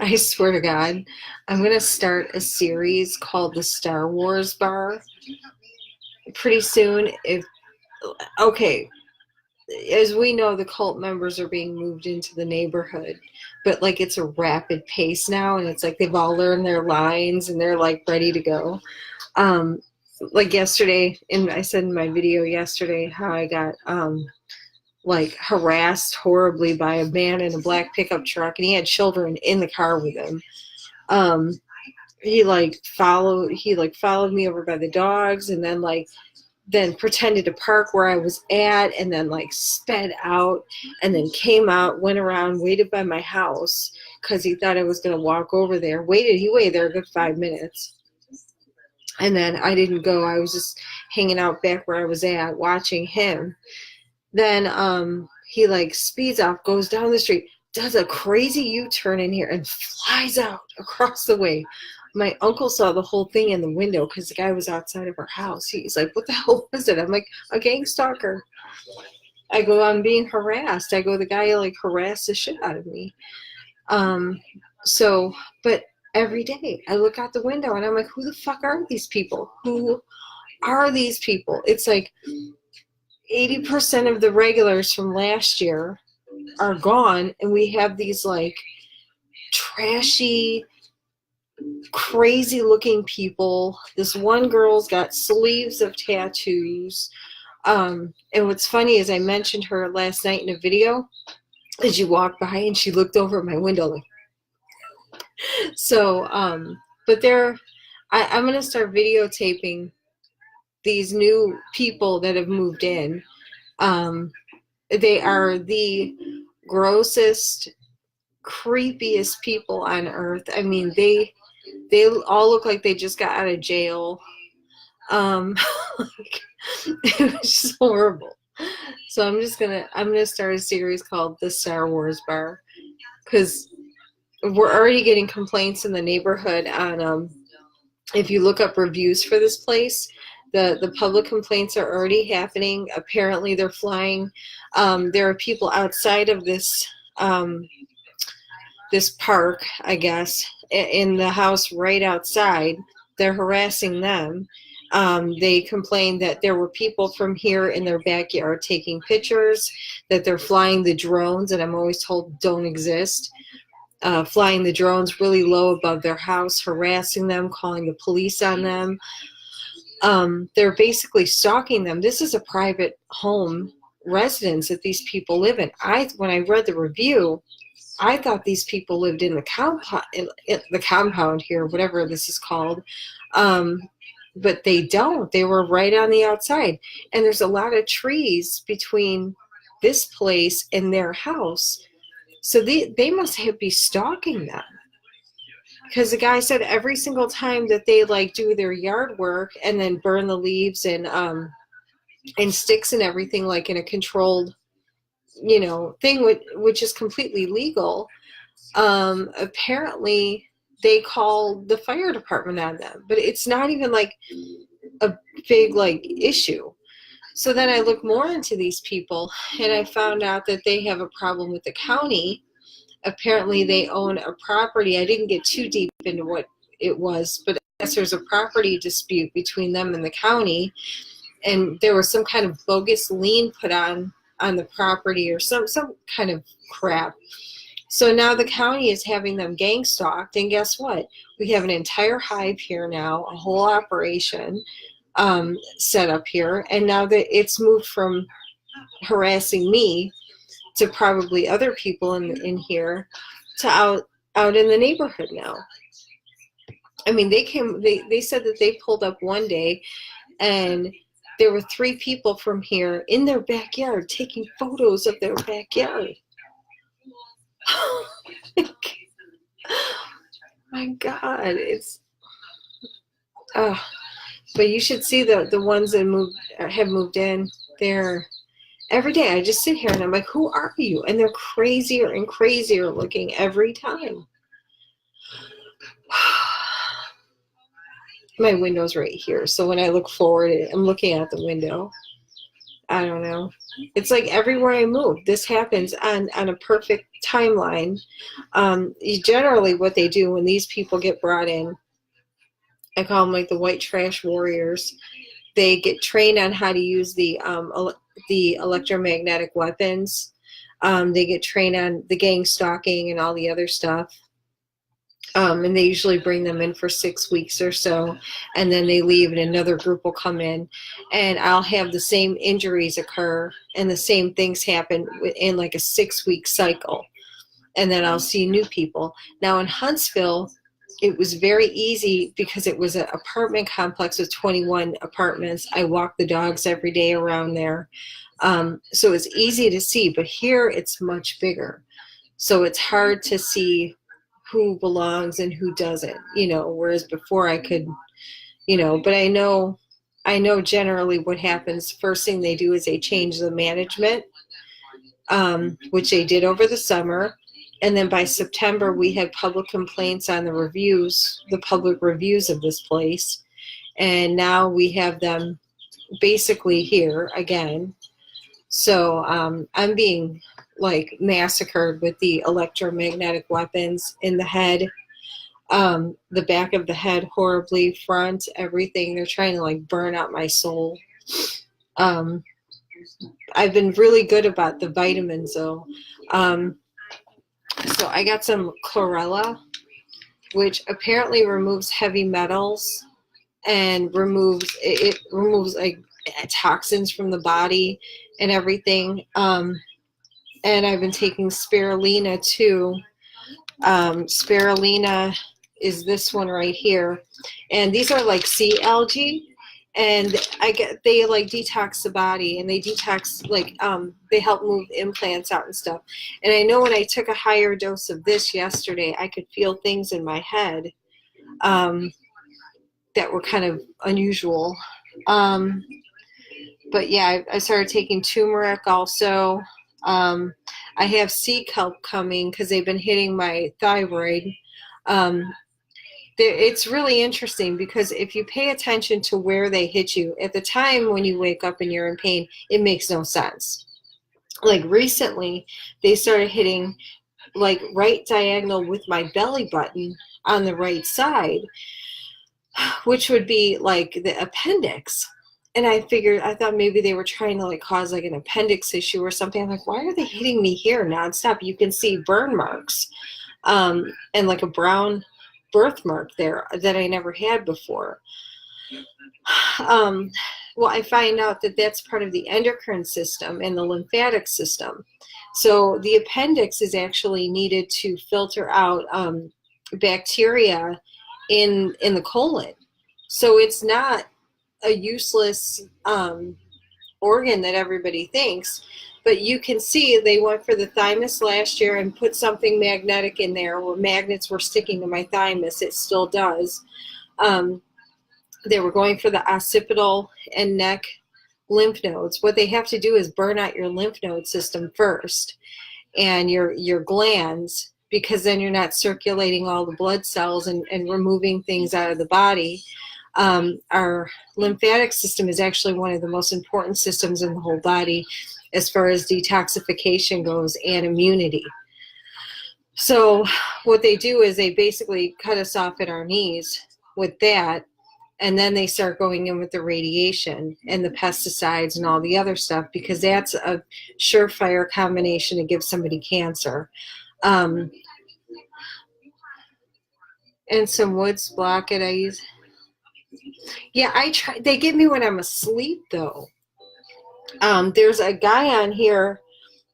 I swear to God, I'm going to start a series called the Star Wars Bar pretty soon. Okay, as we know, the cult members are being moved into the neighborhood, but like it's a rapid pace now, and it's like they've all learned their lines and they're like ready to go. Um, like yesterday, and I said in my video yesterday how I got like harassed horribly by a man in a black pickup truck, and he had children in the car with him. Um, he followed me over by the dogs, and then pretended to park where I was at, and then like sped out, and then came out, went around, waited by my house because he thought I was going to walk over there. He waited there a good 5 minutes. And then I didn't go. I was just hanging out back where I was at, watching him. Then he like speeds off, goes down the street, does a crazy U-turn in here, and flies out across the way. My uncle saw the whole thing in the window because the guy was outside of our house. He's like, "What the hell was it?" I'm like, "A gang stalker." I go, "I'm being harassed." I go, "The guy like harassed the shit out of me." But every day I look out the window and I'm like, "Who the fuck are these people? Who are these people?" It's like 80% of the regulars from last year are gone, and we have these like trashy, crazy looking people. This one girl's got sleeves of tattoos. And what's funny is I mentioned her last night in a video, as you walked by, and she looked over at my window like, so but I'm gonna start videotaping these new people that have moved in. They are the grossest, creepiest people on earth. I mean, they all look like they just got out of jail. It was just horrible. So I'm gonna start a series called the Star Wars Bar, because we're already getting complaints in the neighborhood on if you look up reviews for this place, the public complaints are already happening. Apparently they're flying. There are people outside of this this park, I guess, in the house right outside. They're harassing them. They complained that there were people from here in their backyard taking pictures, that they're flying the drones, and I'm always told don't exist. Flying the drones really low above their house, harassing them, calling the police on them. They're basically stalking them. This is a private home residence that these people live in. When I read the review, I thought these people lived in the compound here, whatever this is called. But they don't. They were right on the outside. And there's a lot of trees between this place and their house. So they must be stalking them. Because the guy said every single time that they like do their yard work and then burn the leaves and sticks and everything, like in a controlled, thing, which is completely legal, apparently they call the fire department on them. But it's not even like a big like issue. So then I looked more into these people, and I found out that they have a problem with the county. Apparently they own a property. I didn't get too deep into what it was, but I guess there's a property dispute between them and the county, and there was some kind of bogus lien put on the property or some kind of crap. So now the county is having them gang stalked, and guess what? We have an entire hive here now, a whole operation set up here, and now that it's moved from harassing me to probably other people in here to out in the neighborhood now. I mean, they said that they pulled up one day and there were 3 people from here in their backyard taking photos of their backyard. My God, it's but you should see the ones that have moved in. They're every day I just sit here and I'm like, who are you? And they're crazier and crazier looking every time. My window's right here, so when I look forward, I'm looking out the window. I don't know. It's like everywhere I move, this happens on a perfect timeline. Generally, what they do when these people get brought in, I call them like the white trash warriors. They get trained on how to use the electromagnetic weapons. They get trained on the gang stalking and all the other stuff. And they usually bring them in for 6 weeks or so, and then they leave and another group will come in, and I'll have the same injuries occur and the same things happen in like a 6-week cycle, and then I'll see new people. Now in Huntsville, it was very easy because it was an apartment complex with 21 apartments. I walk the dogs every day around there. So it's easy to see, but here it's much bigger. So it's hard to see who belongs and who doesn't, whereas before I could, but I know generally what happens. First thing they do is they change the management, which they did over the summer. And then by September, we had public complaints on the public reviews of this place. And now we have them basically here again. So I'm being like massacred with the electromagnetic weapons in the head, the back of the head, horribly, front, everything. They're trying to like burn out my soul. I've been really good about the vitamins though. So I got some chlorella, which apparently removes heavy metals and removes like toxins from the body and everything. And I've been taking spirulina too. Spirulina is this one right here, and these are like sea algae, and they like detox the body, and they detox like they help move implants out and stuff. And I know when I took a higher dose of this yesterday, I could feel things in my head that were kind of unusual. But yeah, I started taking turmeric also. I have sea kelp coming because they've been hitting my thyroid. It's really interesting because if you pay attention to where they hit you, at the time when you wake up and you're in pain, it makes no sense. Like recently, they started hitting like right diagonal with my belly button on the right side, which would be like the appendix. And I thought maybe they were trying to like cause like an appendix issue or something. I'm like, why are they hitting me here nonstop? You can see burn marks and like a brown birthmark there that I never had before. Well, I find out that that's part of the endocrine system and the lymphatic system. So the appendix is actually needed to filter out bacteria in the colon. So it's not a useless organ that everybody thinks, but you can see they went for the thymus last year and put something magnetic in there where magnets were sticking to my thymus. It still does. They were going for the occipital and neck lymph nodes. What they have to do is burn out your lymph node system first and your glands, because then you're not circulating all the blood cells and removing things out of the body. Our lymphatic system is actually one of the most important systems in the whole body as far as detoxification goes and immunity. So what they do is they basically cut us off at our knees with that, and then they start going in with the radiation and the pesticides and all the other stuff, because that's a surefire combination to give somebody cancer. And some Woods Blocket I use. Yeah, I try. They give me when I'm asleep, though. There's a guy on here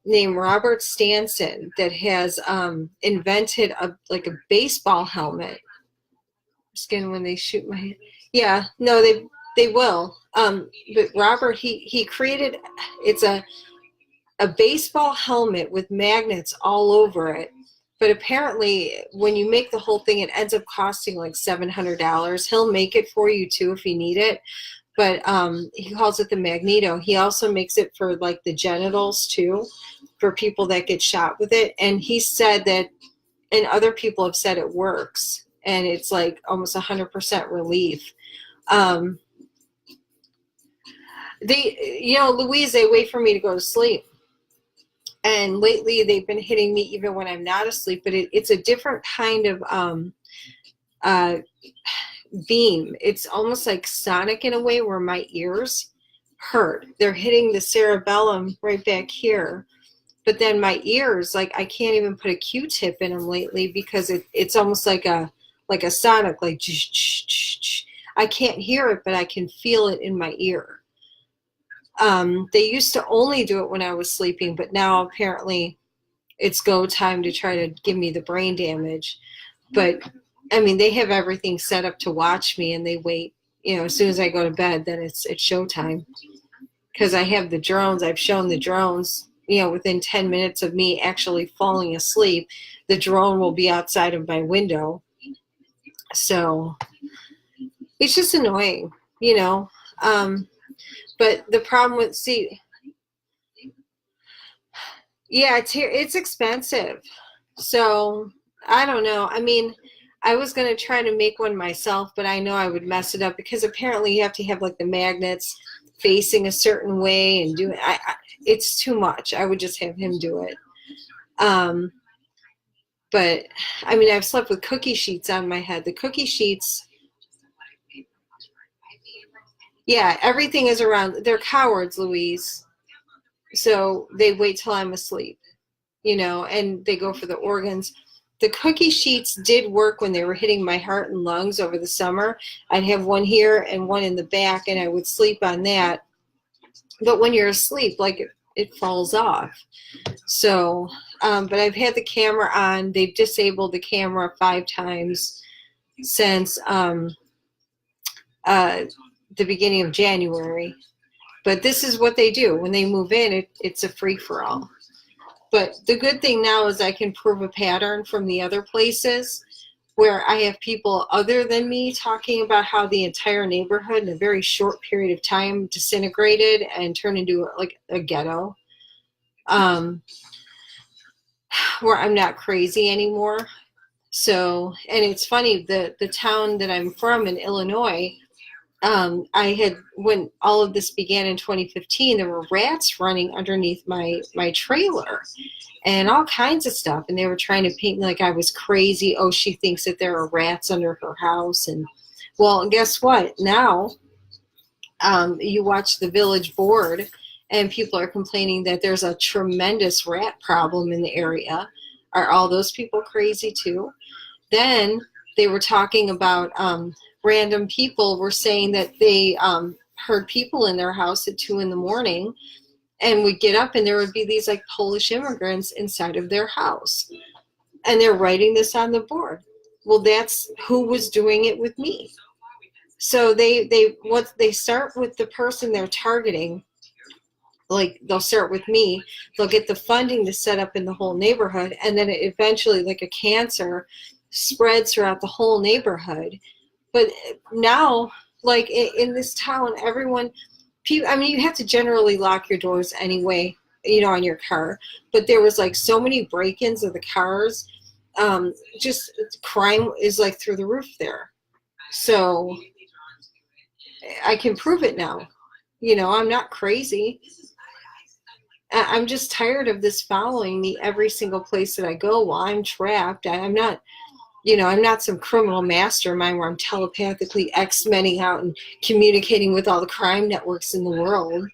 named Robert Stanson that has invented a baseball helmet. Skin when they shoot my head. Yeah, no, they will. But Robert, he created. It's a baseball helmet with magnets all over it. But apparently, when you make the whole thing, it ends up costing like $700. He'll make it for you too if you need it. But he calls it the Magneto. He also makes it for like the genitals too, for people that get shot with it. And he said that, and other people have said it works, and it's like almost 100% relief. they, you know, Louise, they wait for me to go to sleep. And lately they've been hitting me even when I'm not asleep, but it's a different kind of uh, beam. It's almost like sonic in a way where my ears hurt. They're hitting the cerebellum right back here. But then my ears, like I can't even put a Q-tip in them lately because it's almost like a sonic, like I can't hear it, but I can feel it in my ear. They used to only do it when I was sleeping, but now apparently it's go time to try to give me the brain damage. But I mean, they have everything set up to watch me, and they wait. You know, as soon as I go to bed, then it's showtime. Because I have the drones. I've shown the drones. You know, within 10 minutes of me actually falling asleep, the drone will be outside of my window. So it's just annoying, you know. But the problem with, see, yeah, it's expensive. So I don't know. I mean, I was going to try to make one myself, but I know I would mess it up because apparently you have to have like the magnets facing a certain way and do it. It's too much. I would just have him do it. But I mean, I've slept with cookie sheets on my head. The cookie sheets, yeah, everything is around. They're cowards, Louise. So they wait till I'm asleep, you know, and they go for the organs. The cookie sheets did work when they were hitting my heart and lungs over the summer. I'd have one here and one in the back, and I would sleep on that. But when you're asleep, like it falls off. So, but I've had the camera on. They've disabled the camera 5 times since the beginning of January. But this is what they do. When they move in, it's a free-for-all. But the good thing now is I can prove a pattern from the other places where I have people other than me talking about how the entire neighborhood in a very short period of time disintegrated and turned into like a ghetto. Where I'm not crazy anymore. So, and it's funny, the town that I'm from in Illinois, I had, when all of this began in 2015, there were rats running underneath my trailer and all kinds of stuff. And they were trying to paint me like I was crazy. Oh, she thinks that there are rats under her house. And well, guess what? Now, you watch the village board and people are complaining that there's a tremendous rat problem in the area. Are all those people crazy too? Then they were talking about random people were saying that they heard people in their house at 2 a.m. and would get up and there would be these like Polish immigrants inside of their house. And they're writing this on the board. Well, that's who was doing it with me. So they start with the person they're targeting. Like they'll start with me, they'll get the funding to set up in the whole neighborhood, and then it eventually, like a cancer, spreads throughout the whole neighborhood. But now, like in this town, everyone, I mean, you have to generally lock your doors anyway, you know, on your car. But there was like so many break-ins of the cars, just crime is like through the roof there. So I can prove it now. You know, I'm not crazy. I'm just tired of this following me every single place that I go while I'm trapped. I'm not, you know, I'm not some criminal mastermind where I'm telepathically X-menning out and communicating with all the crime networks in the world.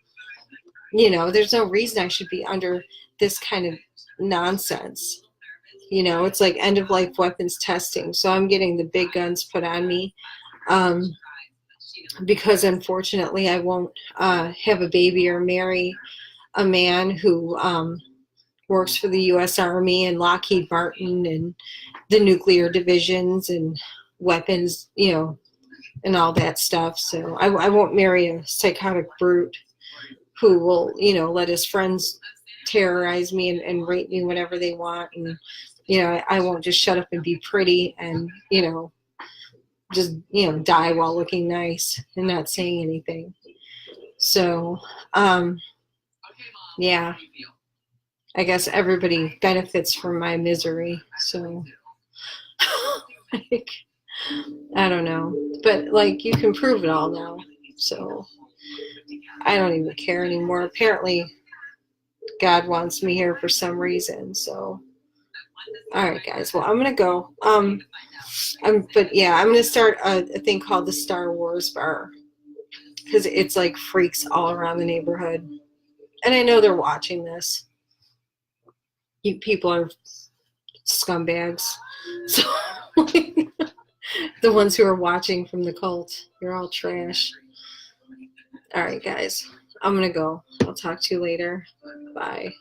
You know, there's no reason I should be under this kind of nonsense. You know, it's like end-of-life weapons testing. So I'm getting the big guns put on me because unfortunately I won't have a baby or marry a man who works for the U.S. Army and Lockheed Martin and the nuclear divisions and weapons, you know, and all that stuff. So I won't marry a psychotic brute who will, you know, let his friends terrorize me and rape me whenever they want. And, you know, I won't just shut up and be pretty and, you know, just, you know, die while looking nice and not saying anything. So, yeah, I guess everybody benefits from my misery. So, like, I don't know. But, like, you can prove it all now. So, I don't even care anymore. Apparently, God wants me here for some reason. So, all right, guys. Well, I'm gonna go. But yeah, I'm gonna start a thing called the Star Wars Bar because it's like freaks all around the neighborhood, and I know they're watching this. You people are scumbags. So the ones who are watching from the cult, you're all trash. All right, guys. I'm gonna go. I'll talk to you later. Bye.